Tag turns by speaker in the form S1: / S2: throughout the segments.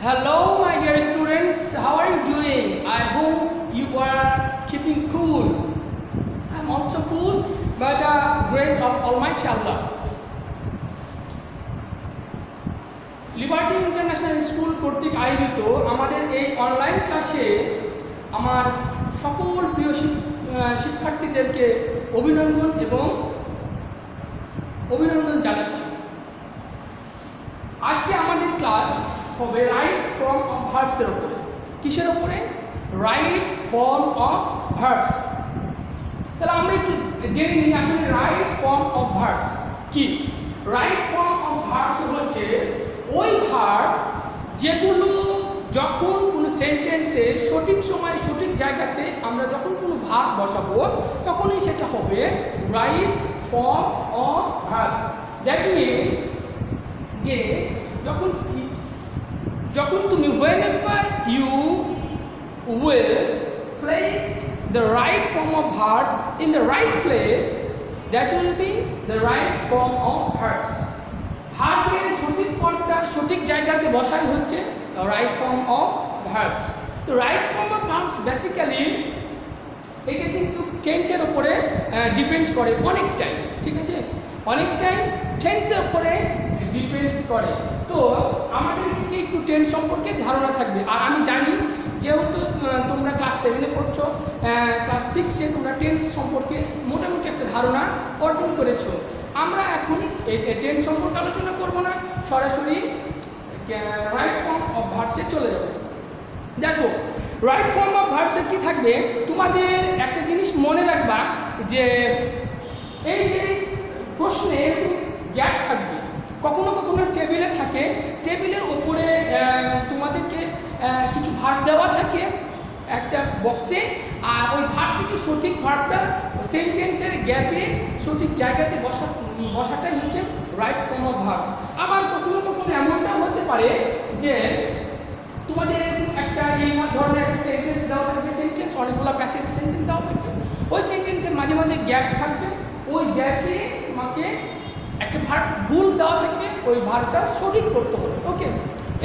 S1: Hello, my dear students. How are you doing? I hope you are keeping cool. I'm also cool by the grace of Almighty Allah. Liberty international school কর্তৃক আয়োজিত আমাদের এই online ক্লাসে আমার সকল প্রিয় শিক্ষার্থীদেরকে অভিনন্দন জানাচ্ছি। আজকে আমাদের ক্লাস হবে রাইট ফর্ম অফ ভার্বসের উপরে। কিসের উপরে? Right form of verbs. তাহলে আমরা একটু জেনে নিই আসলে রাইট ফর্ম অফ ভার্বস কি। রাইট ফর্ম অফ ভার্বস হচ্ছে ওই ভার্ব যেগুলো যখন কোনো সেন্টেন্সে সঠিক সময় সঠিক জায়গাতে আমরা যখন কোনো ভার্ব বসাবো তখনই সেটা হবে right form of verbs. That means যে যখন তুমি whenever you will place the right form of verb in the right place, that will be the right form of verbs. ভার্বের সঠিক ফর্মটা সঠিক জায়গাতে বসাই হচ্ছে রাইট ফর্ম অফ ভার্বস। তো right form of verbs basically এটা কিন্তু টেন্সের উপরে ডিপেন্ড করে অনেকটাই, ঠিক আছে? অনেকটাই টেন্সের উপরে ডিপেন্ডস করে। তো আমাদেরকে একটু টেন্স সম্পর্কে ধারণা থাকবে। আর আমি জানি যেহেতু তোমরা ক্লাস 7-এ পড়ছো, ক্লাস 6-এ তোমরা টেন্স সম্পর্কে মোটামুটি একটা ধারণা অর্জন করেছো। আমরা এখন এই টেন্স সম্পর্কে আলোচনা করব না, সরাসরি রাইট ফর্ম অফ ভার্বসে চলে যাব। দেখো রাইট ফর্ম অফ ভার্বসে কি থাকবে, তোমাদের একটা জিনিস মনে রাখবা যে এই যে প্রশ্নে গ্যাপ থাকবে, কখনো কখনো টেবিলে থাকে, টেবিলের ওপরে তোমাদেরকে কিছু ভার্ব দেওয়া থাকে একটা বক্সে, আর ওই ভার্ব থেকে সঠিক ভার্বটা সেন্টেন্সের গ্যাপে সঠিক জায়গাতে বসাটাই হচ্ছে রাইট ফর্ম অফ ভার্ব। আবার কখনো কখনো এমনটা হতে পারে যে তোমাদের একটা এই ধরনের একটা সেন্টেন্স দেওয়া থাকবে, সেন্টেন্স অনেকগুলো প্যাসেজ সেন্টেন্স দেওয়া থাকবে, ওই সেন্টেন্সের মাঝে মাঝে গ্যাপ থাকবে, ওই গ্যাপে তোমাকে একটা ভার্ব ভুল দেওয়া থাকে, ওই ভার্বটা সঠিক করতে হবে। ওকে,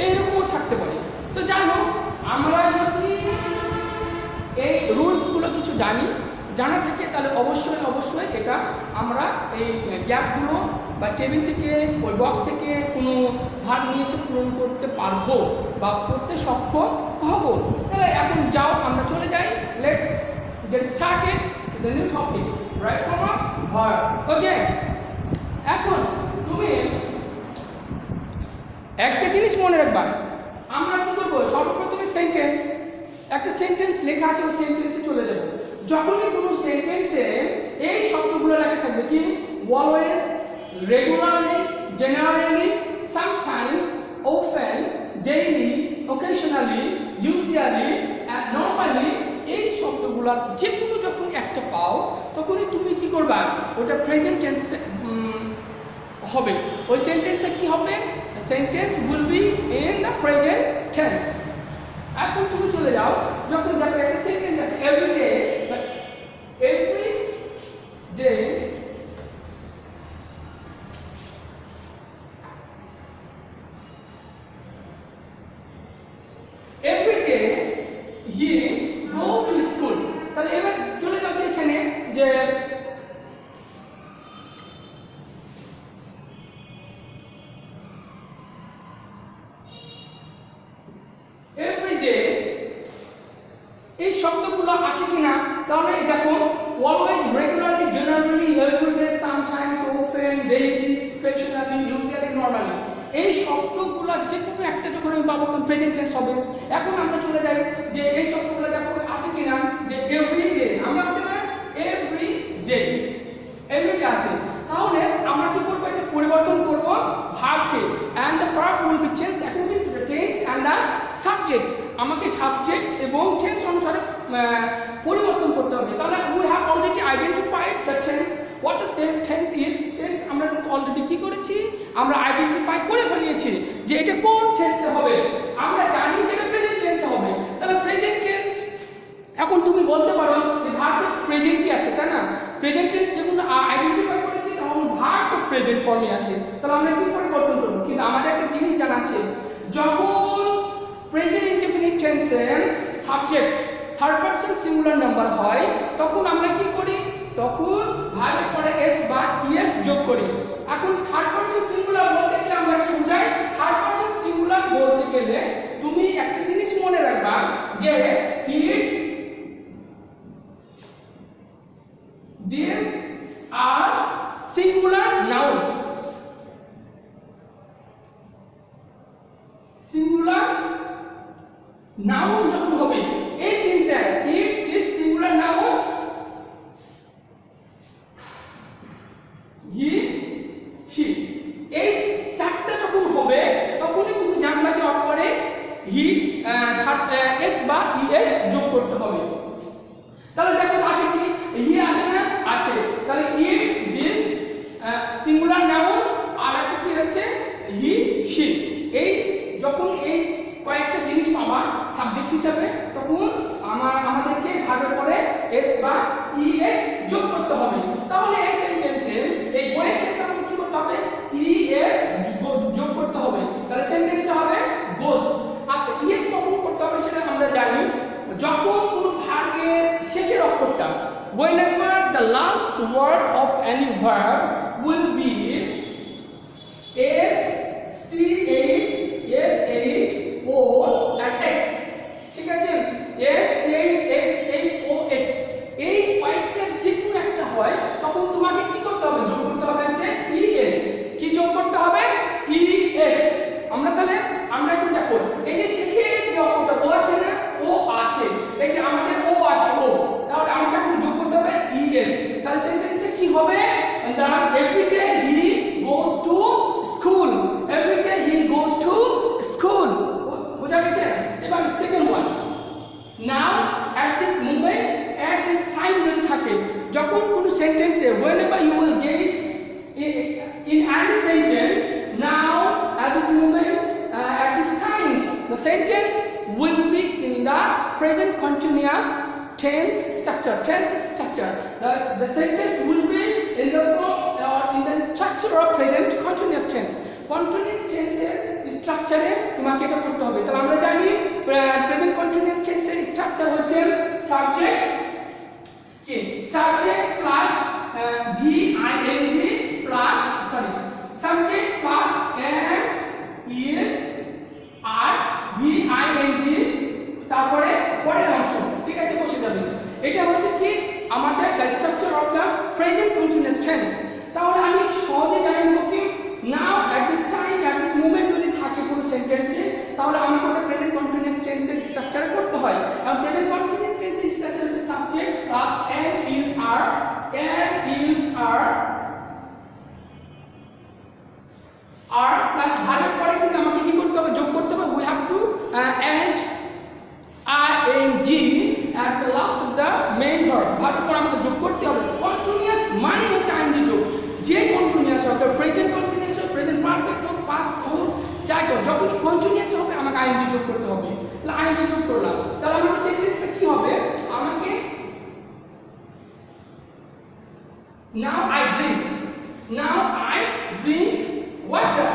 S1: এইরকমও থাকতে পারে। তো যাই হোক, আমরা যদি এই রুলসগুলো কিছু জানা থাকে তাহলে অবশ্যই এটা আমরা এই গ্যাপগুলো বা টেবিল থেকে ওই বক্স থেকে কোনো ভার্ব নিয়ে এসে পূরণ করতে পারবো বা করতে সক্ষম হব। তাহলে এখন যাও আমরা চলে যাই, let's get started the new topics right form of verb. Okay, এখন তুমি একটা জিনিস মনে রাখবা, আমরা কি করবো, সর্বপ্রথমে একটা সেন্টেন্স লেখা আছে, ওই সেন্টেন্সে চলে যাবো। যখনই কোনো সেন্টেন্সে এই শব্দগুলো লেখা থাকবে কি, always, regularly, generally, sometimes, often, daily, occasionally, usually, normally, এই শব্দগুলোর যে কোনো যখন একটা পাও তখনই তুমি কি করবা, ওটা প্রেজেন্ট টেন্স হবে। ওই সেন্টেন্সে কি হবে, sentence will be in the present tense. এখন তুমি চলে যাও, যখন দেখো একটা সেন্টেন্স আছে every day, every day every day he go to school. তাহলে এবার চলে যাও এখানে যে এভরিডে এই শব্দগুলো আছে কিনা, তাহলে দেখো always, regularly, generally, everyday, sometimes, often, daily, occasionally, usually, normally, এই শব্দগুলো যে কোনো একটা যখন আমি পাবো তখন প্রেজেন্ট টেন্স হবে। এখন আমরা চলে যাই যে এই শব্দগুলো দেখো আছে কিনা, যে এভরিডে, আমরা আছে না এভরিডে আছে, তাহলে আমরা কি করবো, এটা পরিবর্তন করব ভার্বকে, and the verb will be change according to the tense and the subject. আমাকে সাবজেক্ট এবং টেন্স অনুসারে পরিবর্তন করতে হবে। তাহলে we have already identified the tense, what the tense is. Tense আমরা কিন্তু অলরেডি কি করেছি, আমরা আইডেন্টিফাই করে ফেলিয়েছি যে এটা কোন টেন্সে হবে। আমরা জানি যে এটা প্রেজেন্ট টেন্সে হবে। তাহলে প্রেজেন্ট টেন্স, এখন তুমি বলতে পারো যে ভার্ব তো প্রেজেন্টই আছে, তাই না? প্রেজেন্ট টেন্স যেগুলো আইডেন্টিফাই করেছি তখন ভার্ব তো প্রেজেন্ট ফর্মে আছে, তাহলে আমরা কি পরিবর্তন করবো। কিন্তু আমাদের একটা জিনিস জানা আছে, যখন সেন্টেন্সে subject third person singular number হয় তখন আমরা কি করি, তখন ভার্বের পরে এস বা ইএস যোগ করি। এখন থার্ড পারসন সিঙ্গুলার বলতে গেলে আমরা কি বুঝাই, থার্ড পারসন সিঙ্গুলার বলতে গেলে তুমি একটা জিনিস মনে রাখবা যে ইট দিস আর সিঙ্গুলার নাউন, সিঙ্গুলার নাউন যখন হবে এই তিনটা it this singular noun, he she, এই চারটা যখন হবে তখনই তুমি জানবা যে অপরে হি এস বা ইএস যোগ করতে হবে। তাহলে দেখো আছে কি, হি আছে না, আছে, তাহলে ইট দিস সিঙ্গুলার নাউন আর একটা কি হচ্ছে হি শি, এই যখন এই কয়েকটা জিনিস পাবা সাবজেক্ট হিসাবে তখন আমাদেরকে ভার্বের পরে এস বা ইএস যোগ করতে হবে। তাহলে এই সেন্টেন্সে এই বইয়ের ক্ষেত্রে আমাকে কি করতে হবে, ইএস যোগ করতে হবে, তাহলে সেন্টেন্সে হবে গোস। আচ্ছা ইএস কখন করতে হবে সেটা আমরা জানি, যখন কোনো ভার্বের শেষের অক্ষরটা, whenever the last word of any verb will be s c h s h o and x, ঠিক আছে, s c h s h o x, এই কয়েকটা যে কোনো একটা হয় তখন তোমাকে কি করতে হবে, যোগ করতে হবে যে es, কি যোগ করতে হবে, es। আমরা এখন দেখো এই যে শেষে যে অক্ষরটা ও আছে না, ও আছে, এই যে আমাদের ও আছে ও, তাহলে আমাকে এখন যোগ করতে হবে es, তাহলে সেন্টেন্সটা কি হবে, every day he goes to school, every day he goes to school, বুঝা গেছে। এবার second one, now at this moment, at this time যদি থাকে, যখন কোনো সেন্টেন্সে whenever you will get in any sentence, now at this moment, at this time, the sentence will be in the present continuous tense structure, the sentence will be in the form or in the structure of present continuous tense, এর স্ট্রাকচারে তোমাকে এটা করতে হবে। তাহলে আমরা জানি present continuous টেন্সের structure হচ্ছে সাবজেক্ট কি, subject plus VING plus subject plus am is আর VING তারপরে পরের অংশ, ঠিক আছে, বসে যাবে। এটা হচ্ছে কি আমাদের structure of the present continuous tense. তাহলে আমি সহজে জানব কি, now at this time, at this moment যদি থাকে কোনো সেন্টেন্সে, তাহলে আমাকে ওটা প্রেজেন্ট কন্টিনিউয়াস টেন্সের স্ট্রাকচার করতে হয়। আর প্রেজেন্ট কন্টিনিউয়াস টেন্সের স্ট্রাকচার হচ্ছে subject plus am is are, আর প্লাস ভার্বের পরে কিন্তু আমাকে কি করতে হবে, যোগ করতে হবে, we have to add ing at the last of the main verb, ভার্বের পরে আমাকে যোগ করতে হবে। কন্টিনিউয়াস মানে হচ্ছে ing যোগ, যে কন্টিনিউয়াস হবে, প্রেজেন্ট কন্টিনিউয়াস হোক, প্রেজেন্ট পারফেক্ট হোক, পাস্ট হোক, যাই হোক, যখন কন্টিনিউয়াস হবে আমাকে ing যোগ করতে হবে। তাহলে ing যোগ করলাম, তাহলে আমাকে সেন্টেন্সটা কি হবে, আমাকে now I drink water,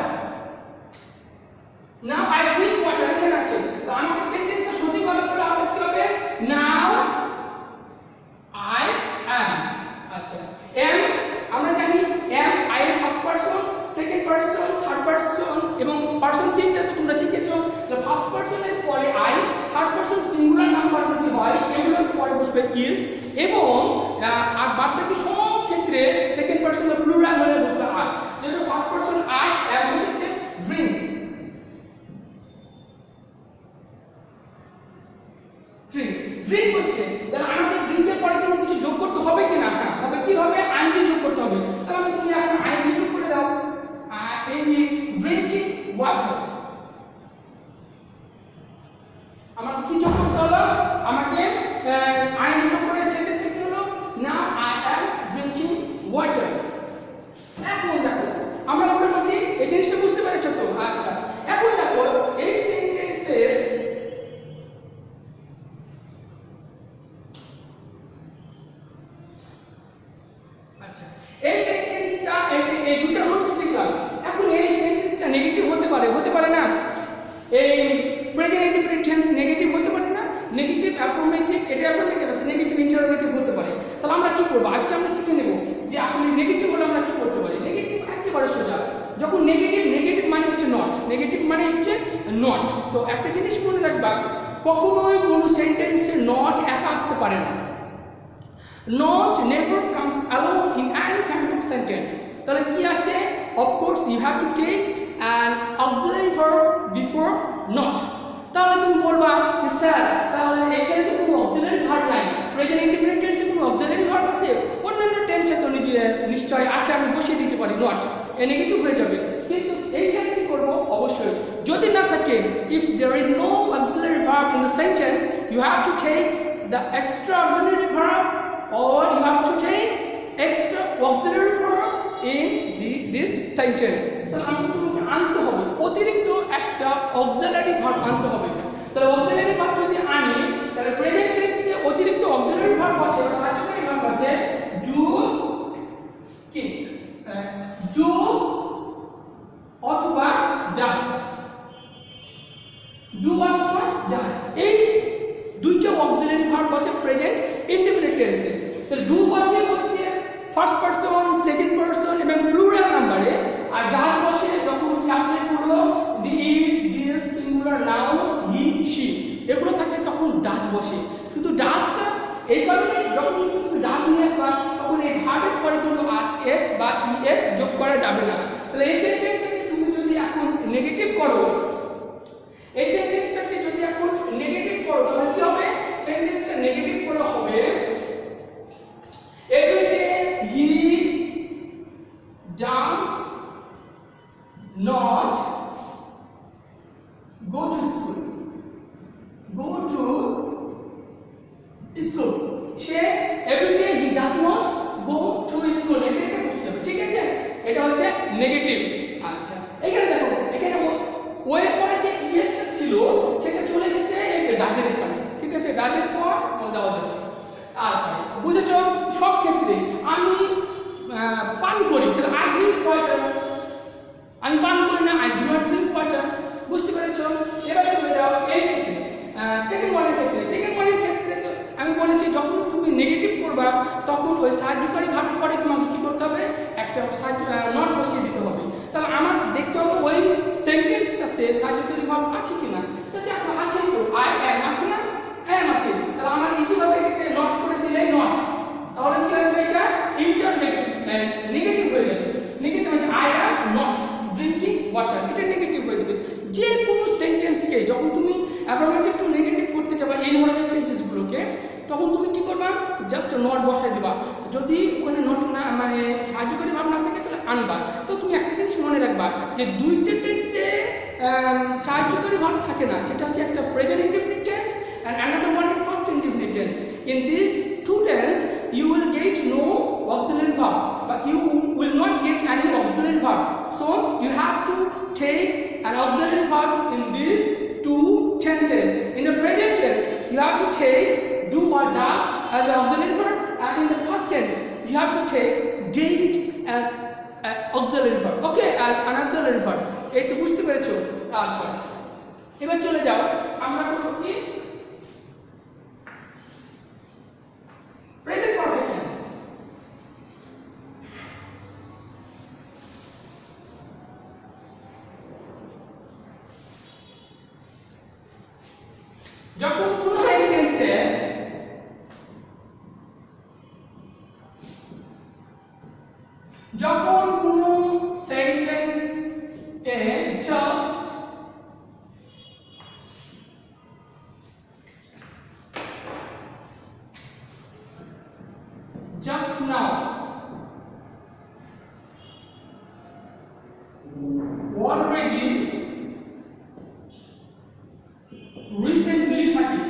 S1: now I drink water এখানে আছে। তো আমাকে সেন্টেন্সটা সঠিকভাবে করে আমাকে কি হবে, now I am। আচ্ছা am আমরা জানি am I এর first person, second person, third person এবং পারসন তিনটা তো তোমরা শিখেছো। তাহলে ফার্স্ট পারসনের পরে I, third person singular number যদি হয় এগুলোর পরে বসবে is, এবং আর বাকি সব ক্ষেত্রে সেকেন্ড পারসন প্লুরাল হলে বসবে আর। যেহেতু ফার্স্ট পারসন I am বসেছে drink, ড্রিঙ্ক বসছে, তাহলে আমাকে ড্রিঙ্কের পরে কোনো কিছু যোগ করতে হবে কি না, হ্যাঁ হবে, কি হবে, আইএনজি যোগ করতে হবে। তাহলে আমি তুমি এখন আইএনজি যোগ করে দাও, আইএনজি ড্রিঙ্কিং ওয়াটার, আমাকে কি যোগ করতে হলো, আমাকে আইএনজি যোগ করে সেন্টেন্সে কি হলো, now I am drinking water. এখন দেখো আমরা মোটামুটি এই জিনিসটা বুঝতে পেরেছো তো, আচ্ছা এখন দেখো এই সেন্টেন্সের প্রেজেন্ট ইনডিফিনিট টেন্স নেগেটিভ হতে পারে না, নেগেটিভ অ্যাফার্মেটিভ, এটা অ্যাফার্মেটিভ আছে, নেগেটিভ ইন্টারোগেটিভ হতে পারে। তাহলে আমরা কি করব, আজকে আমরা শিখে নেব যে আসলে নেগেটিভ হলে আমরা কি করতে পারি। নেগেটিভ একেবারে সোজা, যখন নেগেটিভ, নেগেটিভ মানে হচ্ছে নট, নেগেটিভ মানে হচ্ছে নট। তো একটা জিনিস মনে রাখবা, কখনোই কোনো সেন্টেন্সে নট একা আসতে পারে না। Not never comes alone in any kind of sentence. তাহলে কি আছে, of course you have to take an auxiliary verb before not. তাহলে তুমি বলবা যে স্যার তাহলে এখানে তো কোনো auxiliary verb নাই, প্রেজেন্ট ইনডিফিনিট টেন্সে কোনো auxiliary verb আছে? অন্যান্য টেন্সে তো নিশ্চয় আছে, আমি বসিয়ে দিতে পারি not, এ নেগেটিভ হয়ে যাবে। কিন্তু এইখানে কি করব, অবশ্যই যদি না থাকে, if there is no auxiliary verb in the sentence, you have to take the extra auxiliary verb, or you have to take extra auxiliary verb in this sentence. তাহলে আমাকে তোমাকে আনতে হবে, অতিরিক্ত একটা auxiliary verb আনতে হবে। তাহলে auxiliary verb যদি আনি, তাহলে প্রেজেন্ট টেন্সে অতিরিক্ত auxiliary verb আছে, সাহায্যকারী verb আছে do, কি do অথবা does, do অথবা does, এই দুইটা অক্সিলারি ভার্ব বসে প্রেজেন্ট ইনডিফিনিট টেন্সে। তো ডু বসে হচ্ছে ফার্স্ট পারসন, সেকেন্ড পারসন এবং প্লুরাল নাম্বারে, আর ডাজ বসে যখন সাবজেক্ট গুলো দি, this, singular noun, he, she এগুলো থাকে তখন ডাজ বসে। শুধু ডাজটা এই কারণে যখন তুমি ডাজ নিয়ে আসবা তখন এই ভার্বের পরে কিন্তু আর এস বা ইএস যোগ করা যাবে না। তাহলে এই সেন্টেন্সটাকে তুমি যদি এখন নেগেটিভ করো, এই সেন্টেন্সটাকে যদি এখন নেগেটিভ করো, তাহলে কি হবে, সেন্টেন্সটা নেগেটিভ করে হবে every day he does not go to school, go to school, say every day he does not go to school, এটা বুঝতে হবে, ঠিক আছে? এটা হচ্ছে নেগেটিভ। আচ্ছা, এখানে দেখো, এখানে ওয়ের পরে যে ইএসটা ছিল সেটা চলে এসেছে এই যে ডাজের এখানে, ঠিক আছে? ডাজের পর দেওয়া যাবে। আর বুঝেছ, সব ক্ষেত্রে আমি পান করি, তাহলে আই ড্রিঙ্ক ওয়াটার, আমি পান করি না, I do not drink water, বুঝতে পেরেছ? এবার চলে যাও এই ক্ষেত্রে সেকেন্ড ওয়ানের ক্ষেত্রে। সেকেন্ড ওয়ানের ক্ষেত্রে তো আমি বলেছি যখন তুমি নেগেটিভ করবা তখন ওই সাহায্যকারী ভাবের পরে তোমাকে কি করতে হবে, একটা নট বসিয়ে দিতে হবে। তাহলে আমার দেখতে হবে ওই সেন্টেন্সটাতে সাহায্যকারী ভাব আছে কিনা। তো দেখো আছে, তো আই অ্যাম আছে না, অ্যাম আছে, তাহলে আমার ইজিভাবে এটাকে নট করে দিলে নট, তাহলে কি হবে, এটা ইন্টারনেগেটিভ নেগেটিভ হয়ে যাবে। নেগেটিভ হচ্ছে I am not drinking water, এটা নেগেটিভ হয়ে যাবে। যে কোনো সেন্টেন্সকে যখন তুমি অ্যাফার্মেটিভ টু নেগেটিভ করতে যাবে এই ধরনের সেন্টেন্সগুলোকে, তখন তুমি কি করবা, জাস্ট নট বসাই দিবা। যদি ওখানে নট না মানে সাহায্যকারী ভাব না থাকে তাহলে আনবা। তো তুমি একটা জিনিস মনে রাখবা যে দুইটা টেন্সে সাহায্যকারী ভাব থাকে না, সেটা হচ্ছে একটা present indefinite tense and another one is past indefinite tense. In these two tense you will get no auxiliary verb, but you will not get any auxiliary verb, so you have to take an auxiliary verb in these two tenses. In the present tense you have to take do or does as an auxiliary verb, and in the past tense you have to take did as an auxiliary verb, okay, as an auxiliary verb. এইটা বুঝতে পেরেছো? তারপর এবার চলে যাও, আমরা করব কি, present perfect tense। যখন কোন সেন্টেন্সে just now, already, recently থাকে,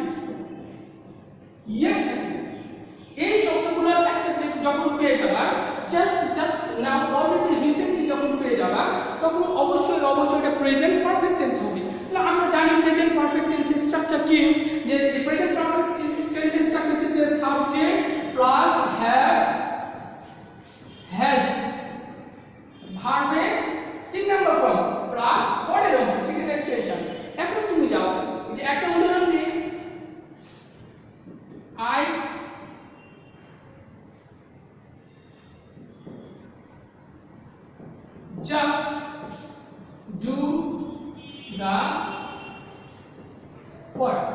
S1: ওয়ার্ক।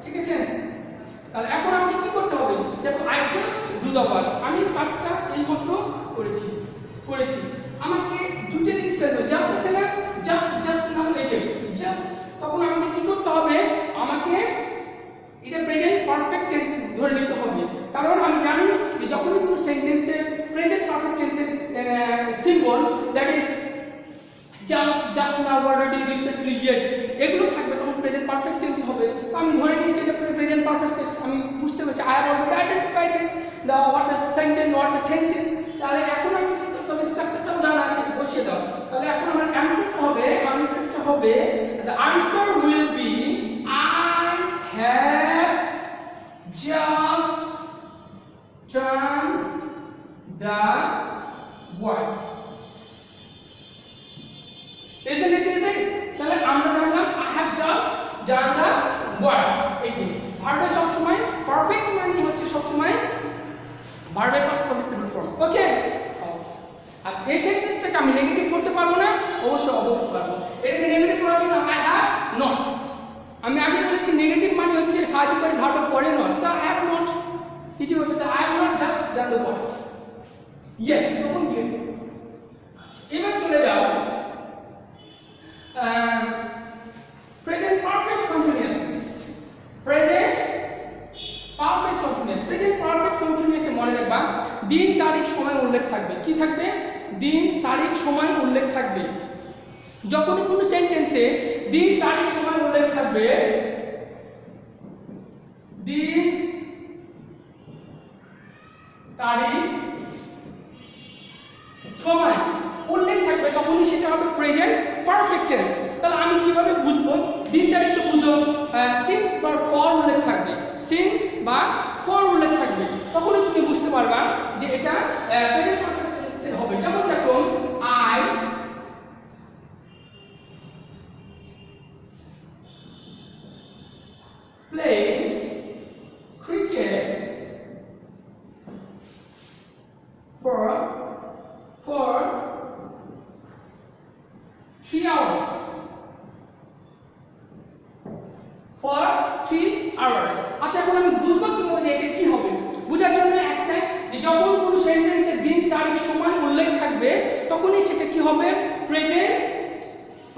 S1: ঠিক আছে, তাহলে এখন আমাকে কি করতে হবে? দেখো I just do the work, আমি কাজটা এইমাত্র করেছি। আমাকে দুটো জিনিস করতে হবে, জাস্ট আছে না, জাস্ট নাম হয়েছে জাস্ট, তখন আমাকে কি করতে হবে? আমাকে এটা প্রেজেন্ট পারফেক্ট টেন্স ধরে নিতে হবে, কারণ আমি জানি যে যখনই কোনো সেন্টেন্সে প্রেজেন্ট পারফেক্ট টেন্সের symbol that is just now, already, recently, yet এগুলো থাকবে তখন প্রেজেন্ট পারফেক্ট টেন্স হবে। আমি ধরে নিয়েছি এটা প্রেজেন্ট পারফেক্ট টেন্স, আমি বুঝতে পারছি I have already identified the what the sentence, what the tense is. তাহলে এখন আমি তবে স্ট্রাকচারটাও জানা আছে, বসিয়ে দাও। তাহলে এখন আমার অ্যানসারটা হবে the answer will be I have just done the work. Isn't it easy? তাহলে আমরা জানলাম I have just done the work। এই যে ভার্বের সব সময় পারফেক্ট মানে হচ্ছে সব সময় ভার্বের পাস্ট পার্টিসিপল ফর্ম। ওকে, আচ্ছা এই সেন্টেন্সটাকে আমি নেগেটিভ করতে পারবো না? অবশ্যই পারবো। এটাকে নেগেটিভ করার জন্য I have not, আমি আগে বলেছি নেগেটিভ মানে হচ্ছে সাহায্যকারী ভার্বের পরে নট, তা I have not কিছু বলতে I have not just done the work yet, তখন yet। এবার চলে যাও present perfect continuous। present perfect continuous এ মনে রাখবা দিন তারিখ সময় উল্লেখ থাকবে। কি থাকবে? দিন তারিখ সময় উল্লেখ থাকবে। যখনই কোনো সেন্টেন্সে দিন তারিখ সময় উল্লেখ থাকবে, দিন তারিখ সময় উল্লেখ থাকবে তখনই সেটা হবে প্রেজেন্ট পারফেক্ট টেন্স। তাহলে আমি কিভাবে বুঝবো? দিন তারিখ তো বুঝো, সিন্স বা ফর উল্লেখ থাকবে, সিন্স বা ফর উল্লেখ থাকবে, তখনই তুমি বুঝতে পারবা যে এটা প্রেজেন্ট পারফেক্ট টেন্সে হবে। যেমন দেখো I play cricket for 3 hours, for 3 hours। আচ্ছা এখন আমি বুঝবো কিভাবে যে এটা কি হবে? বোঝার জন্য একটাই, যে যখন কোনো সেন্টেন্সে দিন তারিখ সময় উল্লেখ থাকবে তখনই সেটা কি হবে? প্রেজেন্ট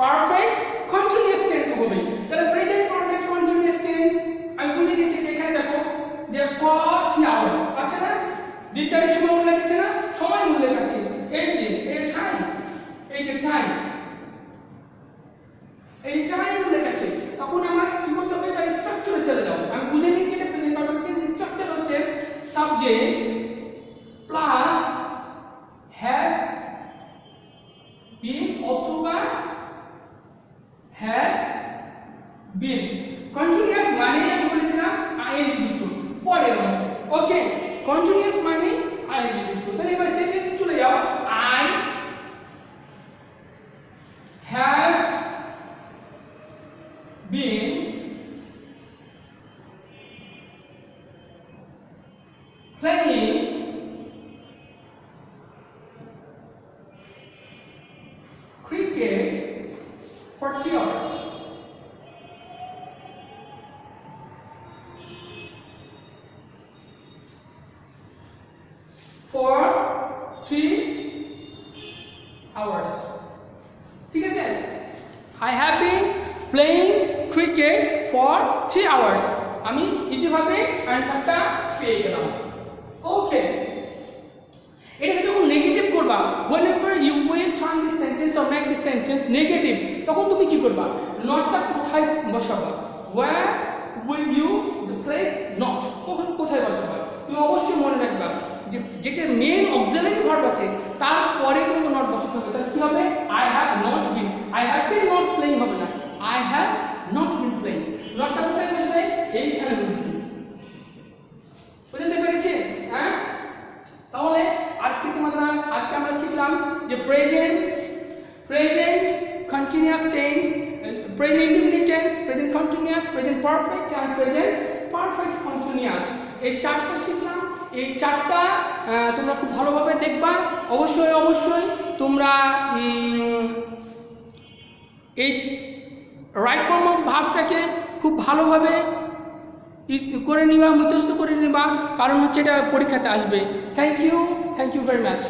S1: পারফেক্ট কন্টিনিউয়াস টেন্স হবে। তাহলে প্রেজেন্ট পারফেক্ট কন্টিনিউয়াস টেন্স আমি বুঝে দিচ্ছি যে এখানে দেখো যে for 3 hours আছে না, দিন তারিখ সময় উল্লেখ আছে না, সময় উল্লেখ আছে, এই যে এই টাইম, এই যে টাইম, এই টাইম উল্লেখ আছে। তখন আমার কি করতে হবে? বা স্ট্রাকচারে চলে যাও। আমি বুঝে নিচ্ছি এটা প্রেজেন্ট পারফেক্ট টেন্স স্ট্রাকচার হচ্ছে সাবজেক্ট প্লাস হ্যাভ বিন অথবা হ্যাড বিন। কন্টিনিউয়াস মানে আমি বলেছিলাম আইএনজি যুক্ত পরের অংশ। ওকে, কন্টিনিউয়াস মানে আইএনজি যুক্ত। তাহলে এবার সেন্টেন্স চলে যাও, I have been playing cricket for 3 hours। for 3 hours। ঠিক আছে, I have been playing cricket for 3 hours। আমি ইজিভাবে অ্যানসারটা পেয়ে গেলাম। ওকে, এটাকে যখন নেগেটিভ করবা, whenever you will turn this sentence or make this sentence negative, তখন তুমি কি করবা? নটটা কোথায় বসাবা? where will you place not? কোথায় বসাবা? তুমি অবশ্যই মনে রাখবা যে যেটা মেইন অক্সিলারি ভার্ব আছে তার পরে কিন্তু নট বসাতে হবে। তাহলে কি হবে? I have not been, I have been not playing হবে না, I have not been playing। নটটা কোথায় বসবে? এইখানে বসবে। বুঝতে পেরেছি? হ্যাঁ, তাহলে আজকে আমরা শিখলাম যে present continuous tense, present indefinite tense, present continuous, present perfect আর প্রেজেন্ট পারফেক্ট কন্টিনিউয়াস। এই চারটা শিখলাম। এই চারটা তোমরা খুব ভালোভাবে দেখবা। অবশ্যই তোমরা এই রাইট ফর্ম অফ ভার্বটাকে খুব ভালোভাবে করে নিবা, মুখস্থ করে নিবা, কারণ হচ্ছে এটা পরীক্ষাতে আসবে। Thank you very much.